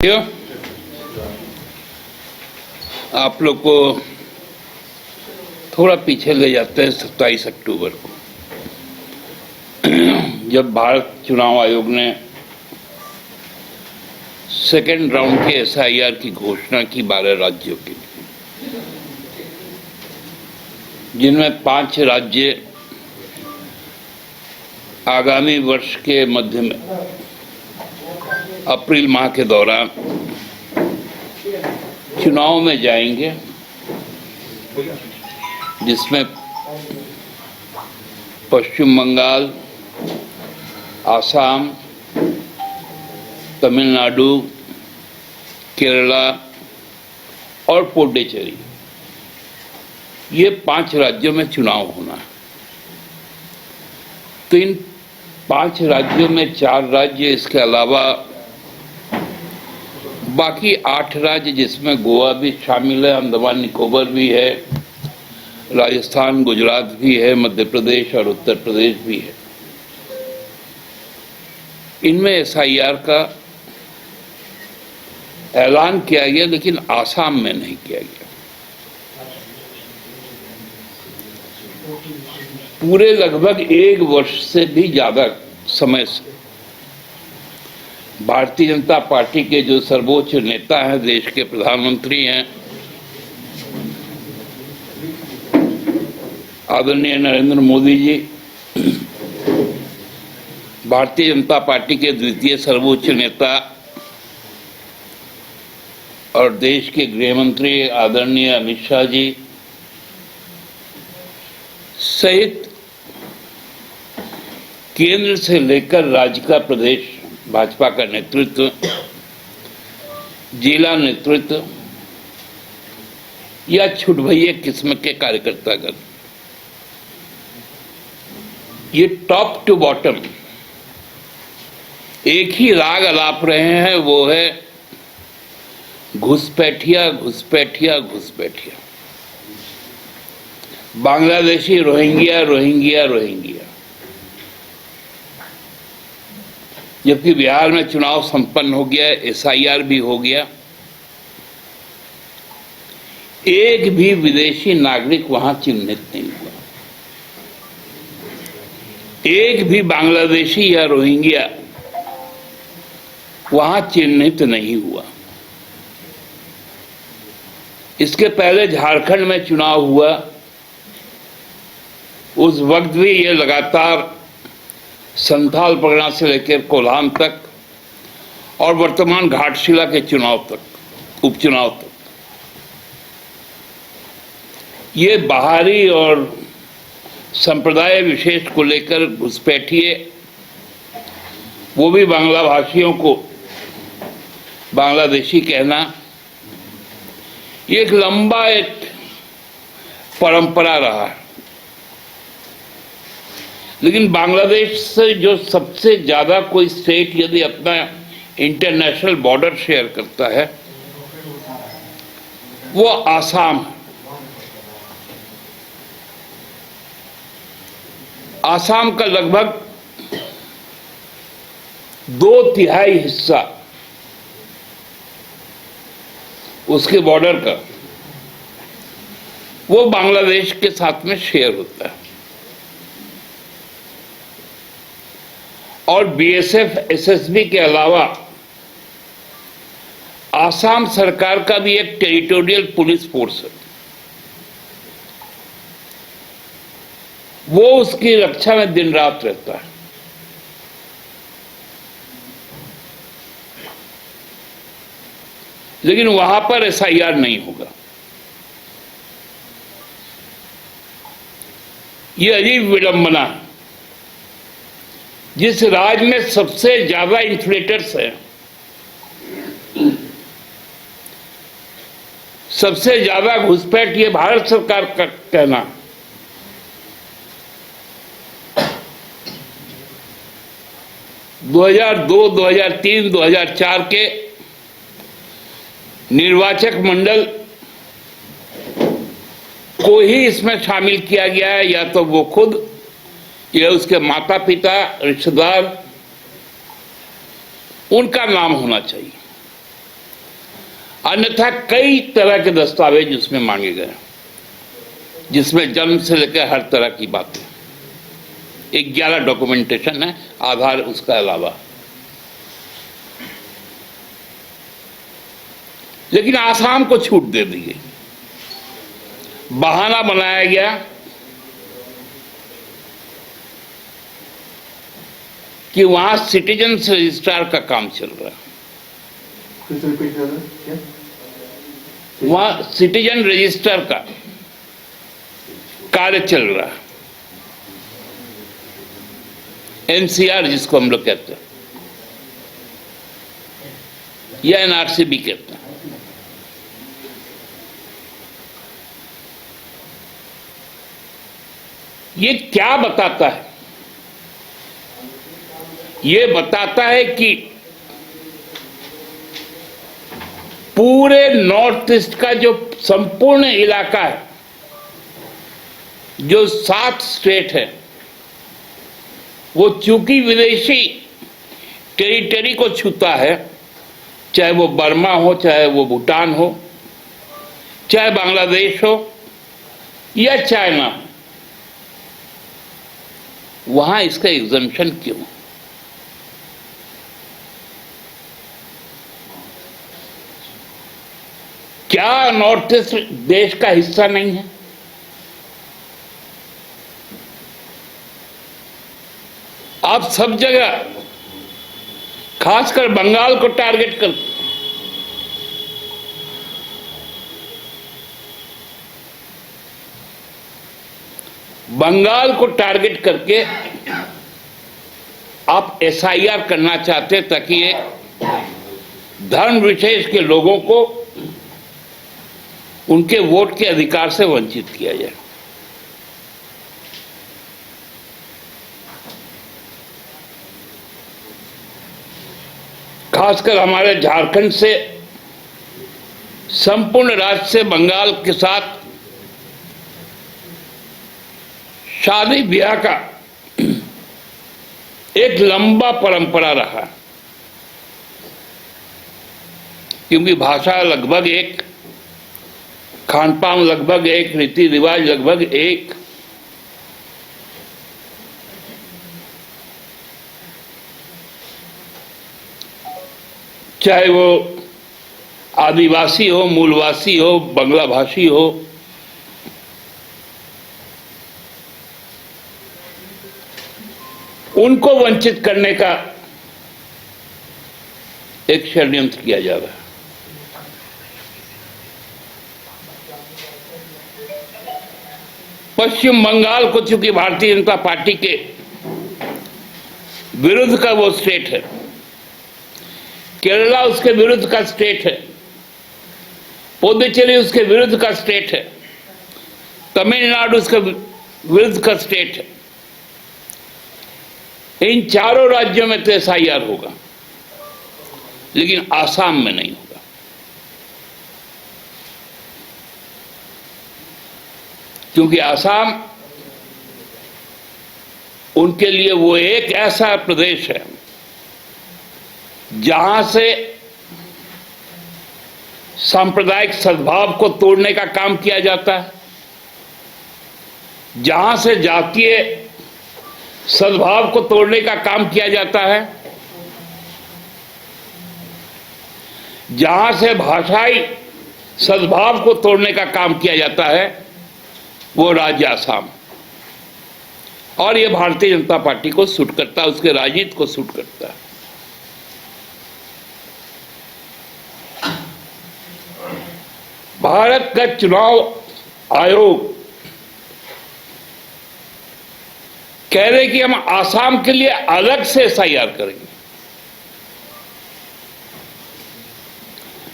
क्यों आप लोग को थोड़ा पीछे ले जाते हैं 27 अक्टूबर को, जब भारत चुनाव आयोग ने सेकेंड राउंड के एसआईआर की घोषणा की 12 राज्यों के लिए, जिनमें 5 राज्य आगामी वर्ष के मध्य में अप्रैल माह के दौरान चुनाव में जाएंगे, जिसमें पश्चिम बंगाल, आसाम, तमिलनाडु, केरला और पुडुचेरी, ये 5 राज्यों में चुनाव होना है। तो इन 5 राज्यों में 4 राज्य, इसके अलावा बाकी 8 राज्य जिसमें गोवा भी शामिल है, अंडमान निकोबार भी है, राजस्थान, गुजरात भी है, मध्य प्रदेश और उत्तर प्रदेश भी है। इनमें एसआईआर का ऐलान किया गया, लेकिन आसाम में नहीं किया गया। पूरे लगभग 1 वर्ष से भी ज्यादा समय से भारतीय जनता पार्टी के जो सर्वोच्च नेता हैं, देश के प्रधानमंत्री हैं, आदरणीय नरेंद्र मोदी जी, भारतीय जनता पार्टी के द्वितीय सर्वोच्च नेता और देश के गृह मंत्री आदरणीय अमित शाह जी सहित केंद्र से लेकर राज्य का प्रदेश भाजपा का नेतृत्व, जिला नेतृत्व या छुटभैये किस्म के कार्यकर्तागण, ये टॉप टू बॉटम एक ही राग अलाप रहे हैं, वो है घुसपैठिया घुसपैठिया घुसपैठिया, बांग्लादेशी रोहिंग्या रोहिंग्या रोहिंग्या। जबकि बिहार में चुनाव संपन्न हो गया, एसआईआर भी हो गया, एक भी विदेशी नागरिक वहां चिन्हित नहीं हुआ, एक भी बांग्लादेशी या रोहिंग्या वहां चिन्हित नहीं हुआ। इसके पहले झारखंड में चुनाव हुआ, उस वक्त भी ये लगातार संथाल परगना से लेकर कोल्हान तक और वर्तमान घाटशिला के चुनाव तक, उपचुनाव तक, ये बाहरी और संप्रदाय विशेष को लेकर घुसपैठिए, वो भी बांग्ला भाषियों को बांग्लादेशी कहना, ये एक लंबा परंपरा रहा है। लेकिन बांग्लादेश से जो सबसे ज्यादा कोई स्टेट यदि अपना इंटरनेशनल बॉर्डर शेयर करता है, वो आसाम है। आसाम का लगभग 2/3 हिस्सा उसके बॉर्डर का वो बांग्लादेश के साथ में शेयर होता है। और बीएसएफ, एसएसबी के अलावा आसाम सरकार का भी एक टेरिटोरियल पुलिस फोर्स है, वो उसकी रक्षा में दिन रात रहता है। लेकिन वहां पर एसआईआर नहीं होगा। ये अजीब विडंबना है। जिस राज्य में सबसे ज्यादा इन्फ्लेटर्स हैं, सबसे ज्यादा घुसपैठ, ये भारत सरकार का कहना, - 2002, 2003, 2004 के निर्वाचक मंडल को ही इसमें शामिल किया गया है, या तो वो खुद या उसके माता पिता, रिश्तेदार, उनका नाम होना चाहिए। अन्यथा कई तरह के दस्तावेज उसमें मांगे गए, जिसमें जन्म से लेकर हर तरह की बातें, 11 डॉक्यूमेंटेशन है, आधार उसका अलावा। लेकिन आसाम को छूट दे दी गई। बहाना बनाया गया कि वहां सिटीजन्स रजिस्ट्रार का काम चल रहा है, वहां सिटीजन रजिस्टर का कार्य चल रहा है, एनसीआर जिसको हम लोग कहते हैं या एनआरसी भी कहते हैं। ये क्या बताता है? ये बताता है कि पूरे नॉर्थ ईस्ट का जो संपूर्ण इलाका है, जो 7 स्टेट है, वो चूंकि विदेशी टेरिटरी को छूता है, चाहे वो बर्मा हो, चाहे वो भूटान हो, चाहे बांग्लादेश हो या चाइना हो, वहां इसका एग्जम्पशन क्यों? क्या नॉर्थ ईस्ट देश का हिस्सा नहीं है? आप सब जगह खासकर बंगाल को टारगेट कर, बंगाल को टारगेट करके आप एसआईआर करना चाहते हैं ताकि एक धर्म विशेष के लोगों को उनके वोट के अधिकार से वंचित किया जाए। खासकर हमारे झारखंड से, संपूर्ण राज्य से बंगाल के साथ शादी ब्याह का एक लंबा परंपरा रहा, क्योंकि भाषा लगभग एक, खान पान लगभग एक, रीति रिवाज लगभग एक। चाहे वो आदिवासी हो, मूलवासी हो, बंगला भाषी हो, उनको वंचित करने का एक षड्यंत्र किया जा रहा है। पश्चिम बंगाल को चूंकि भारतीय जनता पार्टी के विरुद्ध का वो स्टेट है, केरला उसके विरुद्ध का स्टेट है, पुडुचेरी उसके विरुद्ध का स्टेट है, तमिलनाडु उसके विरुद्ध का स्टेट है। इन चारों राज्यों में तो एसआईआर होगा, लेकिन आसाम में नहीं होगा। क्योंकि आसाम उनके लिए वो एक ऐसा प्रदेश है जहां से सांप्रदायिक सद्भाव को तोड़ने का काम किया जाता है, जहां से जातीय सद्भाव को तोड़ने का काम किया जाता है, जहां से भाषाई सद्भाव को तोड़ने का काम किया जाता है, वो राज्य आसाम। और ये भारतीय जनता पार्टी को सूट करता है, उसके राजनीति को सूट करता है। भारत का चुनाव आयोग कह रहे कि हम आसाम के लिए अलग से एसआईआर करेंगे।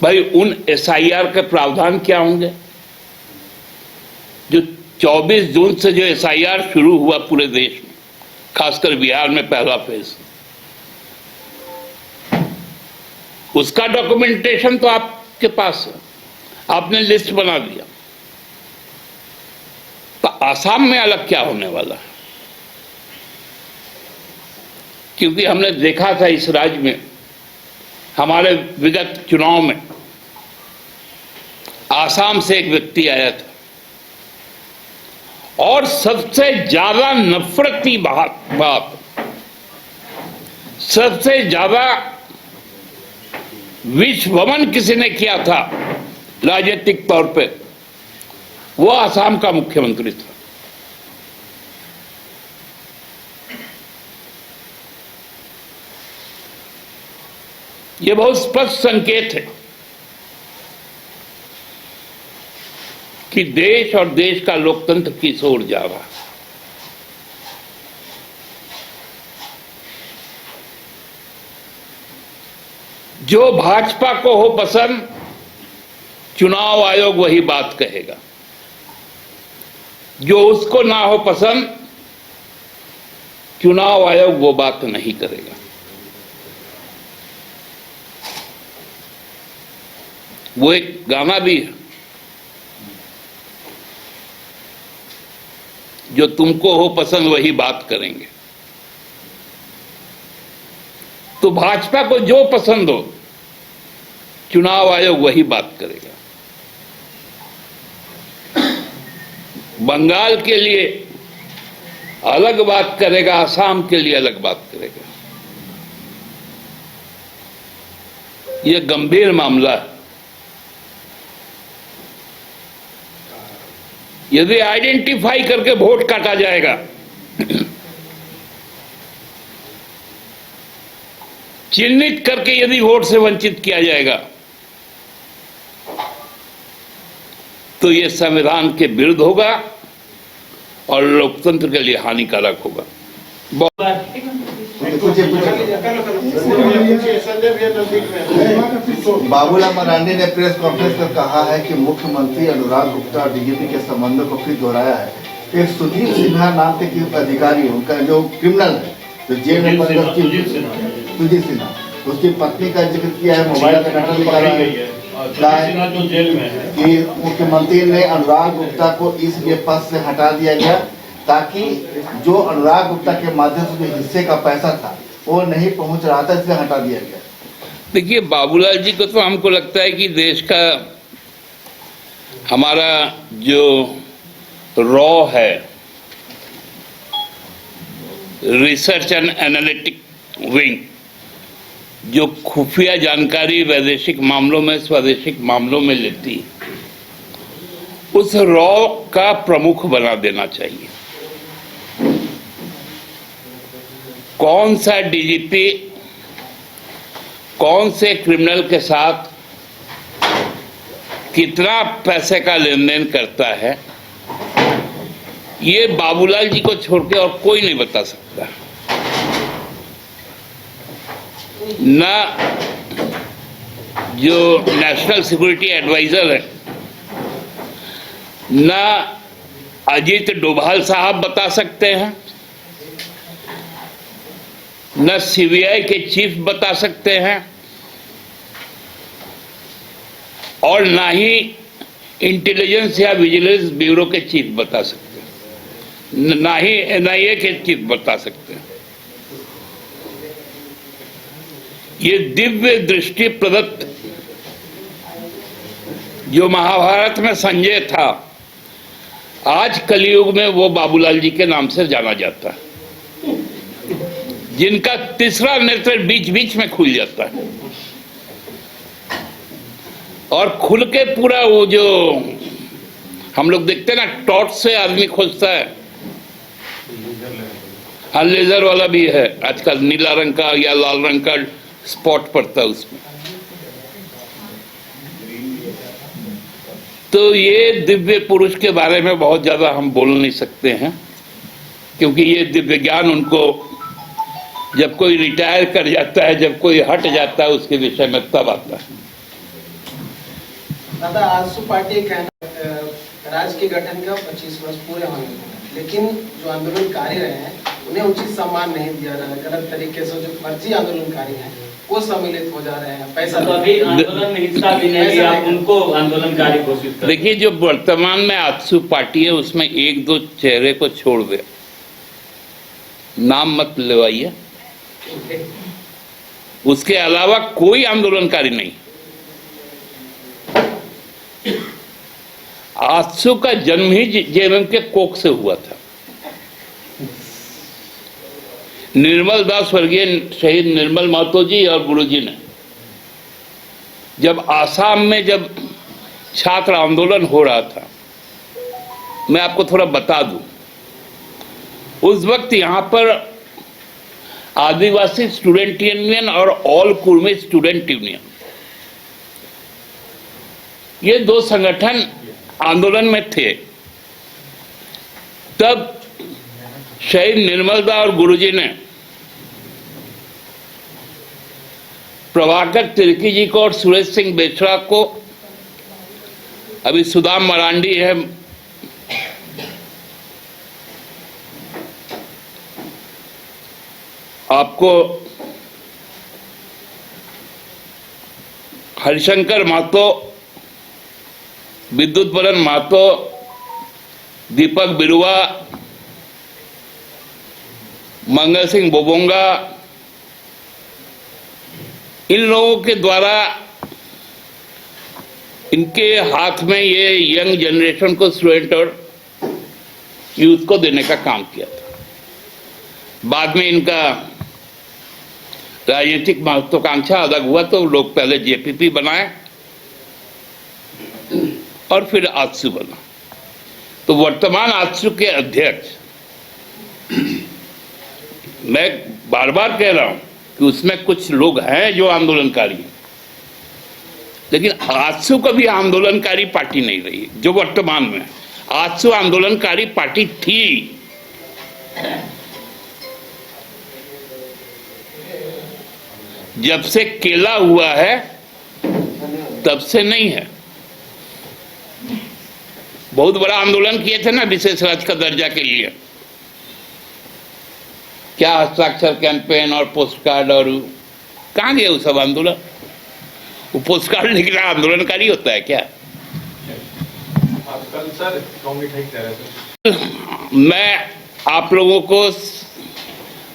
भाई, उन एसआईआर के प्रावधान क्या होंगे? जो 24 जून से जो एसआईआर शुरू हुआ पूरे देश में, खासकर बिहार में पहला फेज, उसका डॉक्यूमेंटेशन तो आपके पास है, आपने लिस्ट बना दिया। तो आसाम में अलग क्या होने वाला है? क्योंकि हमने देखा था इस राज्य में हमारे विगत चुनाव में आसाम से एक व्यक्ति आया था और सबसे ज्यादा नफरती बात, सबसे ज्यादा विश्वमन किसी ने किया था राजनीतिक तौर पे, वो आसाम का मुख्यमंत्री था। ये बहुत स्पष्ट संकेत है कि देश और देश का लोकतंत्र किस ओर जा रहा है। जो भाजपा को हो पसंद, चुनाव आयोग वही बात कहेगा। जो उसको ना हो पसंद, चुनाव आयोग वो बात नहीं करेगा। वो एक गाना भी है, जो तुमको हो पसंद वही बात करेंगे। तो भाजपा को जो पसंद हो, चुनाव आयोग वही बात करेगा। बंगाल के लिए अलग बात करेगा, असम के लिए अलग बात करेगा। यह गंभीर मामला है। यदि आइडेंटिफाई करके वोट काटा जाएगा, चिन्हित करके यदि वोट से वंचित किया जाएगा, तो यह संविधान के विरुद्ध होगा और लोकतंत्र के लिए हानिकारक होगा। बाबूलाल मरांडी ने प्रेस कॉन्फ्रेंस कर कहा है कि मुख्यमंत्री अनुराग गुप्ता और डीजीपी के संबंधों को फिर दोहराया है। एक सुधीर सिन्हा नाम के अधिकारी, उनका जो क्रिमिनल है, जो जेल में सुधीर सिन्हा, उसकी पत्नी का जिक्र किया है, मोबाइल का नकल करा है जो जेल में है कि मुख्यमंत्री ने अनुराग गुप्ता को इसलिए पद से हटा दिया गया ताकि जो अनुराग गुप्ता के माध्यम से जो हिस्से का पैसा था वो नहीं पहुंच रहा था, इसलिए हटा दिया गया। देखिए, बाबूलाल जी को तो हमको लगता है कि देश का हमारा जो रॉ है, रिसर्च एंड एनालिटिक विंग, जो खुफिया जानकारी वैदेशिक मामलों में, स्वदेशिक मामलों में लेती है, उस रॉ का प्रमुख बना देना चाहिए। कौन सा डीजीपी कौन से क्रिमिनल के साथ कितना पैसे का लेन देन करता है, ये बाबूलाल जी को छोड़ के और कोई नहीं बता सकता। ना जो नेशनल सिक्योरिटी एडवाइजर है, ना अजीत डोभाल साहब बता सकते हैं, न सीबीआई के चीफ बता सकते हैं, और ना ही इंटेलिजेंस या विजिलेंस ब्यूरो के चीफ बता सकते हैं, ना ही एनआईए के चीफ बता सकते हैं। ये दिव्य दृष्टि प्रदत्त जो महाभारत में संजय था, आज कलयुग में वो बाबूलाल जी के नाम से जाना जाता है, जिनका तीसरा नेत्र बीच बीच में खुल जाता है और खुल के पूरा वो जो हम लोग देखते हैं ना, टॉर्च से आदमी खोजता है, हाँ लेजर वाला भी है आजकल, नीला रंग का या लाल रंग का स्पॉट पड़ता है उसमें। तो ये दिव्य पुरुष के बारे में बहुत ज्यादा हम बोल नहीं सकते हैं, क्योंकि ये दिव्य ज्ञान उनको जब कोई रिटायर कर जाता है, जब कोई हट जाता है उसके विषय में तब आता है। दादा, आजसू पार्टी राज्य के गठन का 25 वर्ष पूरे होने, लेकिन जो आंदोलनकारी रहे हैं उन्हें उचित सम्मान नहीं दिया जा रहा है। गलत तरीके से जो फर्जी आंदोलनकारी हैं वो सम्मिलित हो जा रहे हैं, पैसा तो अभी आंदोलन में हिस्सा भी नहीं लिया, उनको आंदोलनकारी घोषित कर। देखिए, जो वर्तमान में आजसू पार्टी है उसमें एक दो चेहरे को छोड़ दे, नाम मत लेवाइए, उसके अलावा कोई आंदोलनकारी नहीं। आजसू का जन्म ही जेएमएम के कोख से हुआ था। निर्मल दास, स्वर्गीय शहीद निर्मल महतो जी और गुरुजी ने जब आसाम में जब छात्र आंदोलन हो रहा था, मैं आपको थोड़ा बता दूं, उस वक्त यहां पर आदिवासी स्टूडेंट यूनियन और ऑल कुर्मी स्टूडेंट यूनियन, ये दो संगठन आंदोलन में थे। तब शहीद निर्मल दास और गुरुजी ने प्रभाकर तिर्की जी को और सुरेश सिंह बेचड़ा को, अभी सुदाम मरांडी है, आपको हरिशंकर महतो, विद्युत बरन महतो, दीपक बिरुआ, मंगल सिंह बोबोंगा, इन लोगों के द्वारा इनके हाथ में ये यंग जनरेशन को, स्टूडेंट और यूथ को देने का काम किया था। बाद में इनका राजनीतिक महत्वाकांक्षा अलग हुआ तो लोग पहले जेपीपी बनाए और फिर आजसू बना। तो वर्तमान आजसू के अध्यक्ष, मैं बार बार कह रहा हूं कि उसमें कुछ लोग हैं जो आंदोलनकारी, लेकिन आजसू कभी आंदोलनकारी पार्टी नहीं रही जो वर्तमान में। आजसू आंदोलनकारी पार्टी थी, जब से केला हुआ है तब से नहीं है। बहुत बड़ा आंदोलन किए थे ना विशेष राज्य का दर्जा के लिए, क्या हस्ताक्षर कैंपेन और पोस्ट कार्ड, और कहाँ गए वो सब आंदोलन? वो पोस्ट कार्ड लिखना आंदोलनकारी होता है क्या? आजकल सर कांग्रेस ठीक कह रहे थे। मैं आप लोगों को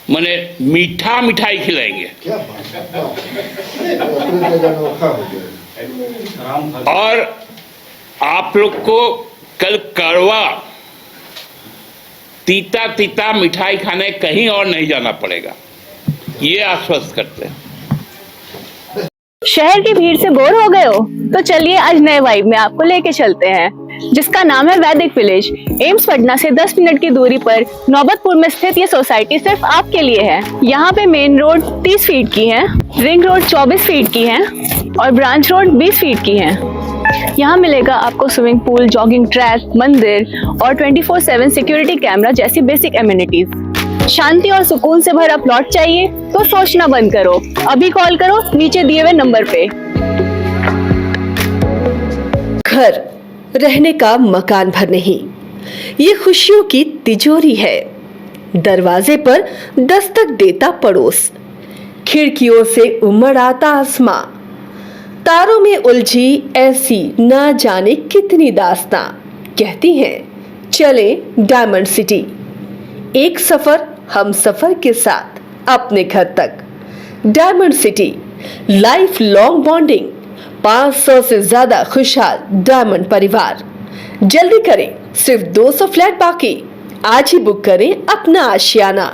माने मीठा मिठाई खिलाएंगे क्या बात है, अपने जगह अनोखा हो गया। और आप लोग को कल कड़वा तीता तीता मिठाई खाने कहीं और नहीं जाना पड़ेगा, ये आश्वस्त करते हैं। शहर की भीड़ से बोर हो गए हो? तो चलिए आज नए वाइब में आपको लेके चलते हैं, जिसका नाम है वैदिक विलेज। एम्स पटना से 10 मिनट की दूरी पर नौबतपुर में स्थित ये सोसाइटी सिर्फ आपके लिए है। यहाँ पे मेन रोड 30 फीट की है, रिंग रोड 24 फीट की है और ब्रांच रोड 20 फीट की है। यहाँ मिलेगा आपको स्विमिंग पूल, जॉगिंग ट्रैक, मंदिर और 24/7 सिक्योरिटी कैमरा जैसी बेसिक एमिनिटीज। शांति और सुकून से भरा प्लॉट चाहिए तो सोचना बंद करो, अभी कॉल करो नीचे दिए हुए नंबर पे। घर रहने का मकान भर नहीं, ये खुशियों की तिजोरी है। दरवाजे पर दस्तक देता पड़ोस, खिड़कियों से उमड़ आता आसमां, तारों में उलझी ऐसी ना जाने कितनी दास्तां। कहती हैं चले डायमंड सिटी, एक सफर हम सफर के साथ अपने घर तक। Diamond city, life long bonding, 500 से ज्यादा खुशहाल डायमंड परिवार। जल्दी करें, सिर्फ 200 फ्लैट बाकी। आज ही बुक करें अपना आशियाना।